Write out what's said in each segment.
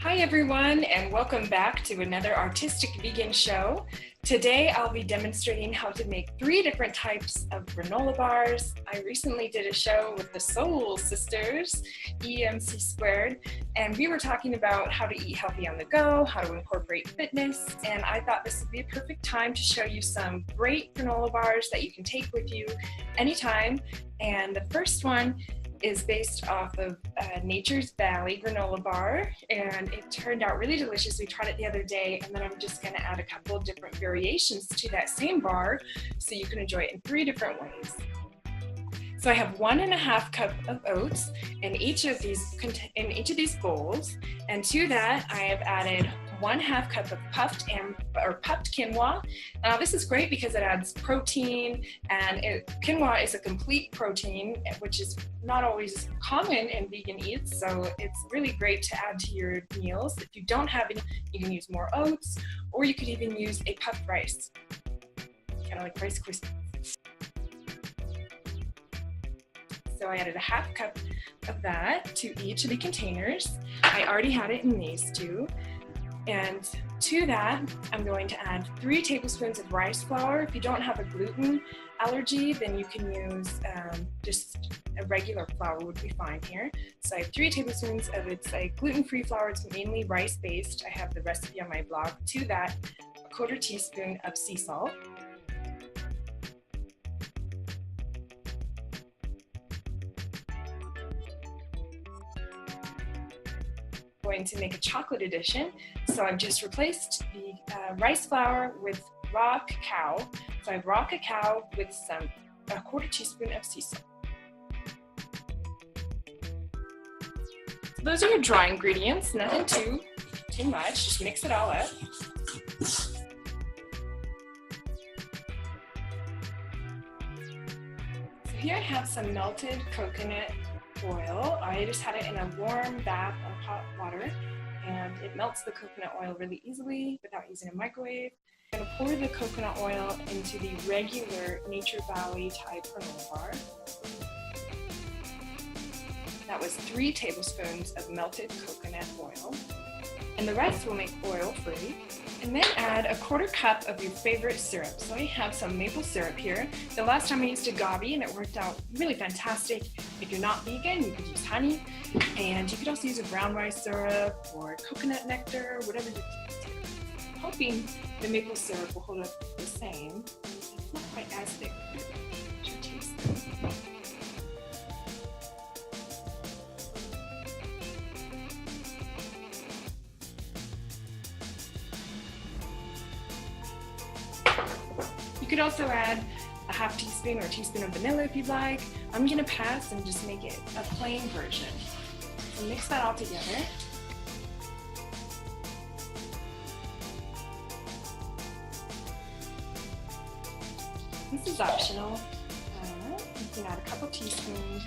Hi everyone, and welcome back to another Artistic Vegan show. Today I'll be demonstrating how to make 3 different types of granola bars. I recently did a show with the Soul Sisters, EMC Squared, and we were talking about how to eat healthy on the go, how to incorporate fitness, and I thought this would be a perfect time to show you some great granola bars that you can take with you anytime. And the first one is based off of Nature's Valley granola bar, and it turned out really delicious. We tried it the other day, and then I'm just going to add a couple of different variations to that same bar so you can enjoy it in 3 different ways. So I have 1.5 cups of oats in each of these bowls, and to that I have added 1/2 cup of puffed quinoa. Now this is great because it adds protein, and quinoa is a complete protein, which is not always common in vegan eats, so it's really great to add to your meals. If you don't have any, you can use more oats, or you could even use a puffed rice, kind of like Rice Krispies. So I added 1/2 cup of that to each of the containers. I already had it in these 2. And to that, I'm going to add 3 tablespoons of rice flour. If you don't have a gluten allergy, then you can use just a regular flour would be fine here. So I have 3 tablespoons of it's a gluten-free flour. It's mainly rice-based. I have the recipe on my blog. To that, a 1/4 teaspoon of sea salt. Going to make a chocolate edition, so I've just replaced the rice flour with raw cacao. So I have raw cacao with a 1/4 teaspoon of sea salt. So those are your dry ingredients, nothing too much, just mix it all up. So here I have some melted coconut oil. I just had it in a warm bath of hot water, and it melts the coconut oil really easily without using a microwave. I'm going to pour the coconut oil into the regular Nature Valley type granola bar. That was 3 tablespoons of melted coconut oil, and the rest will make oil free. And then add a 1/4 cup of your favorite syrup. So I have some maple syrup here. The last time I used agave, and it worked out really fantastic. If you're not vegan, you could use honey, and you could also use a brown rice syrup or coconut nectar, whatever you do. I'm hoping the maple syrup will hold up the same. It's not quite as thick. You could also add a 1/2 teaspoon or a teaspoon of vanilla if you'd like. I'm going to pass and just make it a plain version. So mix that all together. This is optional. You can add a couple tablespoons,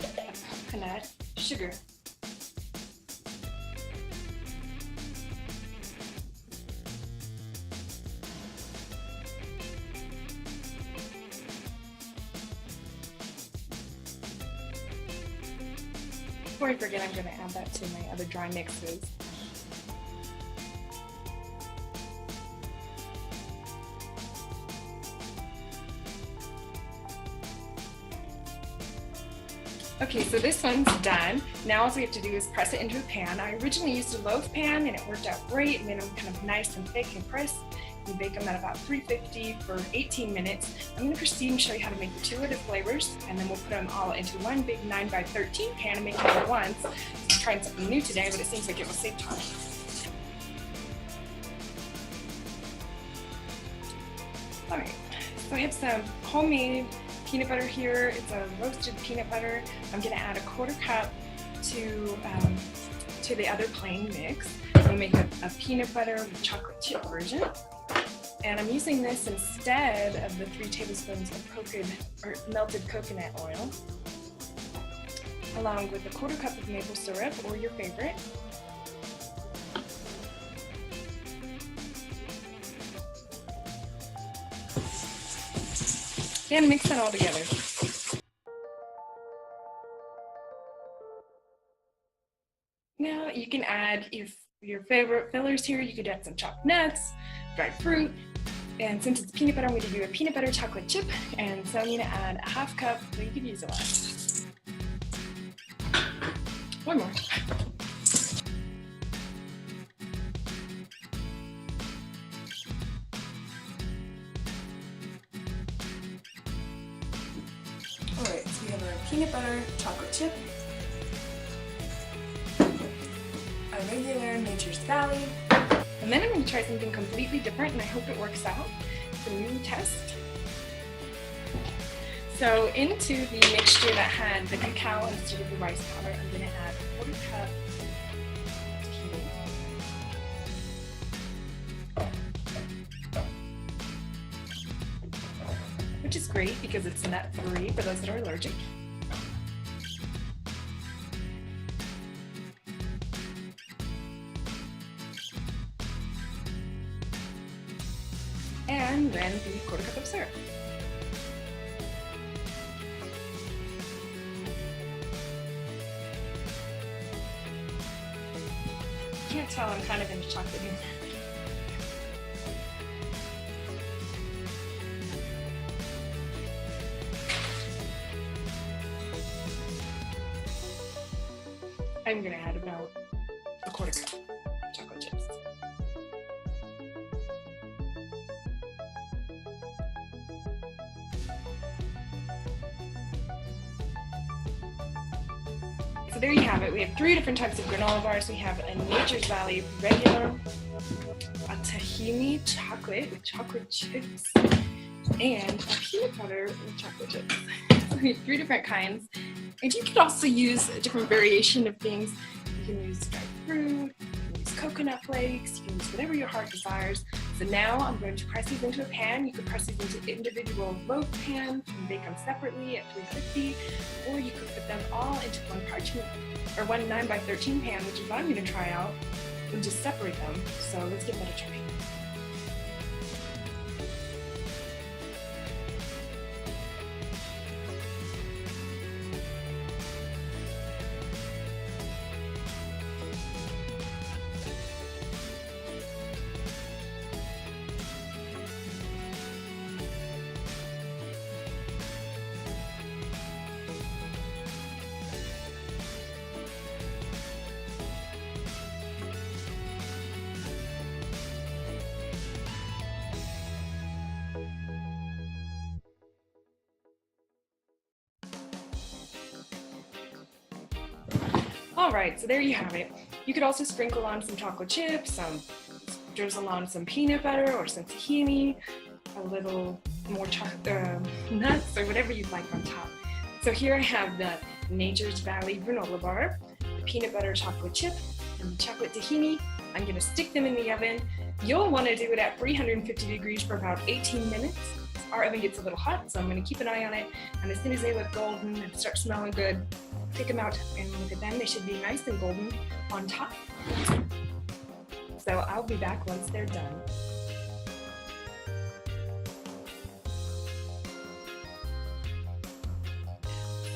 of coconut sugar. Before I forget, I'm going to add that to my other dry mixes. Okay, so this one's done. Now all we have to do is press it into a pan. I originally used a loaf pan, and it worked out great. It made them kind of nice and thick and crisp. You bake them at about 350 for 18 minutes. I'm going to proceed and show you how to make the 2 other flavors, and then we'll put them all into one big 9x13 pan and make it all at once. So I'm trying something new today, but it seems like it will save time. Alright, so I have some homemade peanut butter here. It's a roasted peanut butter. I'm going to add a 1/4 cup to the other plain mix. We'll make a peanut butter with chocolate chip version. And I'm using this instead of the 3 tablespoons of melted coconut oil, along with a 1/4 cup of maple syrup or your favorite. Then mix that all together. Now you can add your favorite fillers here. You could add some chopped nuts, dried fruit, and since it's peanut butter, I'm going to do a peanut butter chocolate chip, and so I'm going to add a half cup, but you could use a lot. One more. Alright, so we have our peanut butter chocolate chip, a regular Nature's Valley, and then I'm going to try something completely different, and I hope it works out. It's a new test. So into the mixture that had the cacao instead of the rice powder, I'm going to add a quarter cup tahini, which is great because it's nut-free for those that are allergic. And then the quarter cup of syrup. Can't tell, I'm kind of into chocolate here. I'm gonna add about a quarter cup of chocolate chips. So there you have it. We have 3 different types of granola bars. We have a Nature's Valley regular, a tahini chocolate with chocolate chips, and a peanut butter with chocolate chips. So we have 3 different kinds. And you could also use a different variation of things. You can use dried fruit, you can use coconut flakes, you can use whatever your heart desires. So now I'm going to press these into a pan. You could press these into individual loaf pans and bake them separately at 350, or you could put them all into one parchment or one 9x13 pan, which is what I'm going to try out, and just separate them. So let's give that a try. All right, so there you have it. You could also sprinkle on some chocolate chips, drizzle on some peanut butter or some tahini, a little more nuts or whatever you'd like on top. So here I have the Nature's Valley granola bar, the peanut butter chocolate chip, and the chocolate tahini. I'm gonna stick them in the oven. You'll wanna do it at 350 degrees for about 18 minutes. Our oven gets a little hot, so I'm gonna keep an eye on it. And as soon as they look golden and start smelling good, take them out and look at them. They should be nice and golden on top. So I'll be back once they're done.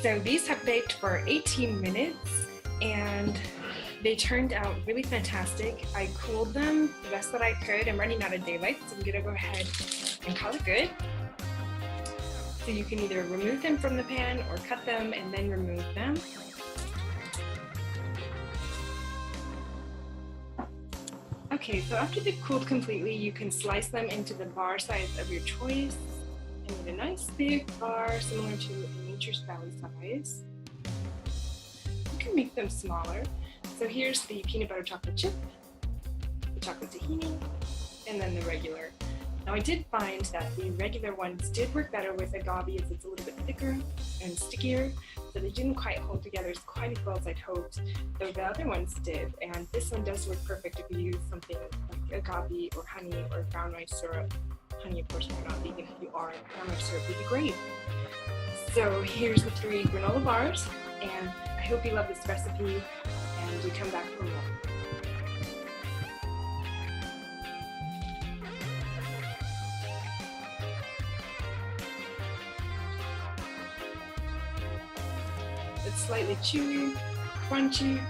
So these have baked for 18 minutes and they turned out really fantastic. I cooled them the best that I could. I'm running out of daylight, so I'm gonna go ahead and call it good. So you can either remove them from the pan or cut them and then remove them. Okay, so after they've cooled completely, you can slice them into the bar size of your choice and get a nice big bar similar to a Nature's Valley size. You can make them smaller. So here's the peanut butter chocolate chip, the chocolate tahini, and then the regular. Now I did find that the regular ones did work better with agave as it's a little bit thicker and stickier, so they didn't quite hold together quite as well as I'd hoped, though the other ones did. And this one does work perfect if you use something like agave or honey or brown rice syrup. Honey, of course, if you're not vegan. If you are, brown rice syrup would be great. So here's the 3 granola bars, and I hope you love this recipe and you come back for more. It's slightly chewy, crunchy,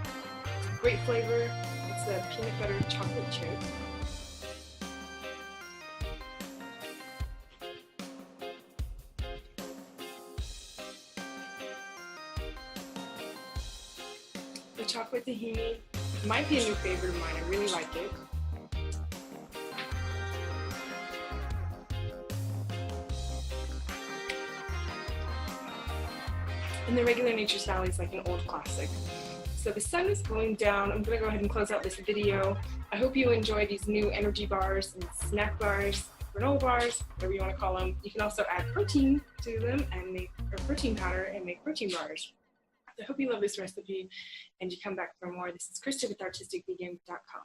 great flavor. It's a peanut butter chocolate chip. The chocolate tahini might be a new favorite of mine. I really like it. And the regular nature salad is like an old classic. So the sun is going down. I'm gonna go ahead and close out this video. I hope you enjoy these new energy bars and snack bars, granola bars, whatever you wanna call them. You can also add protein to them and make a protein powder and make protein bars. I hope you love this recipe and you come back for more. This is Christa with artisticvegan.com.